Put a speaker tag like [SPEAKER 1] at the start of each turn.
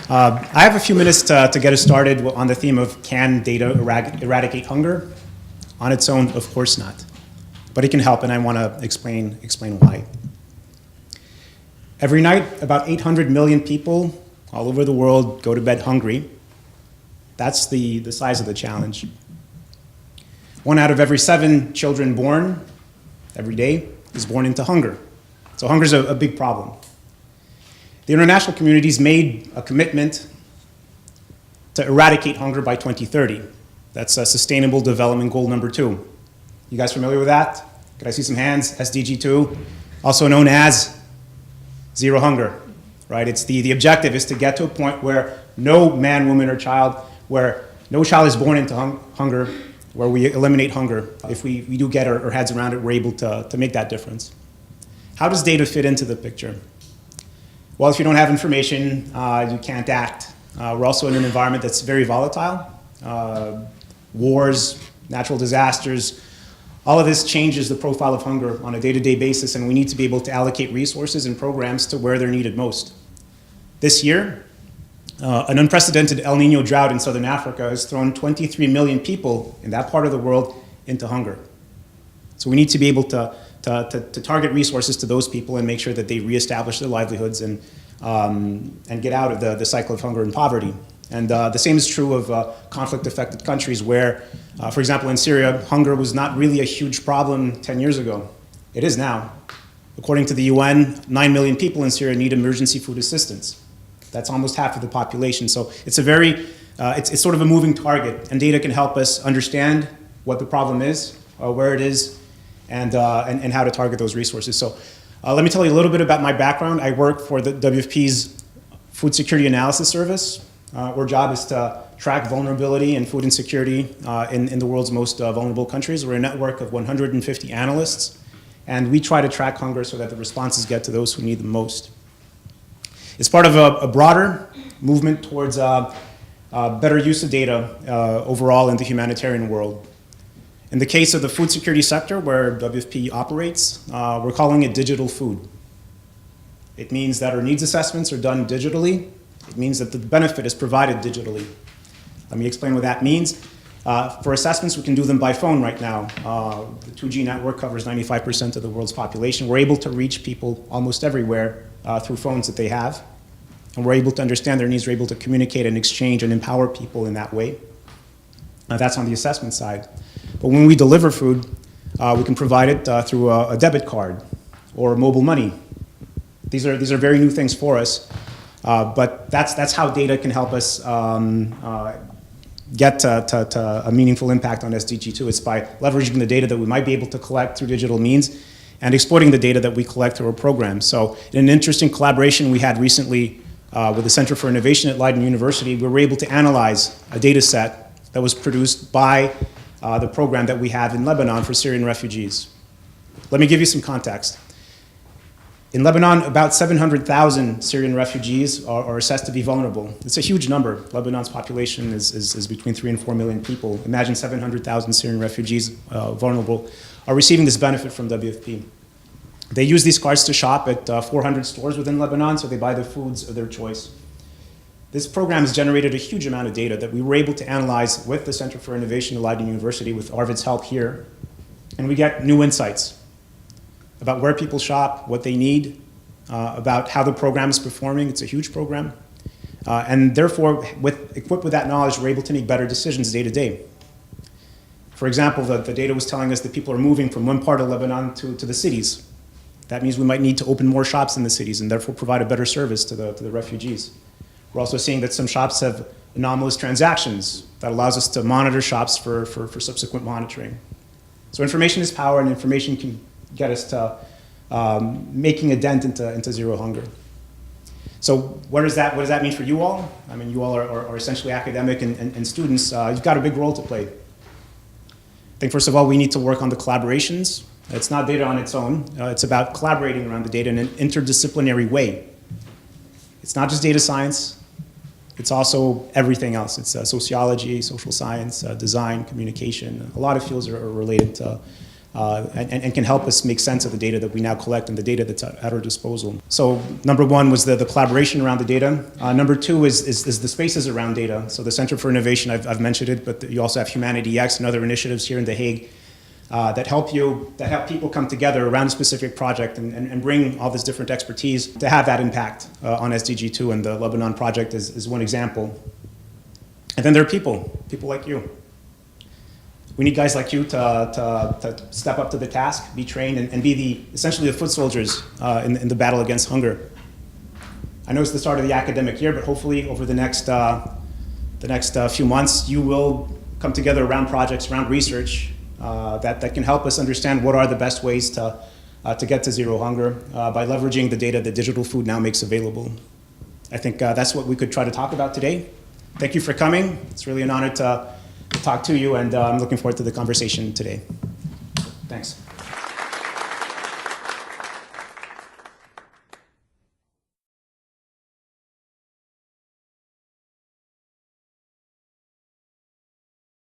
[SPEAKER 1] I have a few minutes to get us started on the theme of can data eradicate hunger? On its own, of course not. But it can help, and I want to explain why. Every night, about 800 million people all over the world go to bed hungry. That's the size of the challenge. 1 out of every 7 children born every day is born into hunger. So hunger is a big problem. The international community's made a commitment to eradicate hunger by 2030. That's Sustainable Development Goal number 2. You guys familiar with that? Could I see some hands? SDG 2, also known as zero hunger, right? It's the objective is to get to a point where no man, woman, or child, where no child is born into hunger, where we eliminate hunger. If we do get our heads around it, we're able to make that difference. How does data fit into the picture? Well, if you don't have information, you can't act. We're also in an environment that's very volatile. Wars, natural disasters, all of this changes the profile of hunger on a day-to-day basis, and we need to be able to allocate resources and programs to where they're needed most. This year, an unprecedented El Nino drought in southern Africa has thrown 23 million people in that part of the world into hunger. So we need to be able to target resources to those people and make sure that they reestablish their livelihoods and get out of the cycle of hunger and poverty. And the same is true of conflict-affected countries where, for example, in Syria, hunger was not really a huge problem 10 years ago. It is now. According to the UN, 9 million people in Syria need emergency food assistance. That's almost half of the population. So it's it's sort of a moving target, and data can help us understand what the problem is, where it is, and how to target those resources. So let me tell you a little bit about my background. I work for the WFP's Food Security Analysis Service. Our job is to track vulnerability and food insecurity in the world's most vulnerable countries. We're a network of 150 analysts, and we try to track hunger so that the responses get to those who need them most. It's part of a broader movement towards better use of data overall in the humanitarian world. In the case of the food security sector, where WFP operates, we're calling it digital food. It means that our needs assessments are done digitally. It means that the benefit is provided digitally. Let me explain what that means. For assessments, we can do them by phone right now. The 2G network covers 95% of the world's population. We're able to reach people almost everywhere through phones that they have. And we're able to understand their needs. We're able to communicate and exchange and empower people in that way. That's on the assessment side. But when we deliver food, we can provide it through a debit card or mobile money. These are very new things for us, but that's how data can help us get to a meaningful impact on SDG 2. It's by leveraging the data that we might be able to collect through digital means and exploiting the data that we collect through our program. So in an interesting collaboration we had recently with the Center for Innovation at Leiden University, we were able to analyze a data set that was produced by the program that we have in Lebanon for Syrian refugees. Let me give you some context. In Lebanon, about 700,000 Syrian refugees are assessed to be vulnerable. It's a huge number. Lebanon's population is between 3 and 4 million people. Imagine 700,000 Syrian refugees vulnerable are receiving this benefit from WFP. They use these cards to shop at 400 stores within Lebanon, so they buy the foods of their choice. This program has generated a huge amount of data that we were able to analyze with the Center for Innovation at Leiden University with Arvid's help here, and we get new insights about where people shop, what they need, about how the program is performing. It's a huge program. And therefore, equipped with that knowledge, we're able to make better decisions day to day. For example, the data was telling us that people are moving from one part of Lebanon to the cities. That means we might need to open more shops in the cities and therefore provide a better service to the refugees. We're also seeing that some shops have anomalous transactions that allows us to monitor shops for subsequent monitoring. So information is power, and information can get us to making a dent into zero hunger. So what does that mean for you all? I mean, you all are essentially academic and students. You've got a big role to play. I think first of all, we need to work on the collaborations. It's not data on its own. It's about collaborating around the data in an interdisciplinary way. It's not just data science. It's also everything else. It's sociology, social science, design, communication. A lot of fields are related to and can help us make sense of the data that we now collect and the data that's at our disposal. So number one was the collaboration around the data. Number two is the spaces around data. So the Center for Innovation, I've mentioned it, but you also have HumanityX and other initiatives here in The Hague that help people come together around a specific project and bring all this different expertise to have that impact on SDG 2, and the Lebanon project is one example. And then there are people like you. We need guys like you to step up to the task, be trained, and be essentially the foot soldiers in the battle against hunger. I know it's the start of the academic year, but hopefully over the next few months, you will come together around projects, around research that can help us understand what are the best ways to get to zero hunger by leveraging the data that digital food now makes available. I think that's what we could try to talk about today. Thank you for coming. It's really an honor to talk to you, and I'm looking forward to the conversation today. Thanks.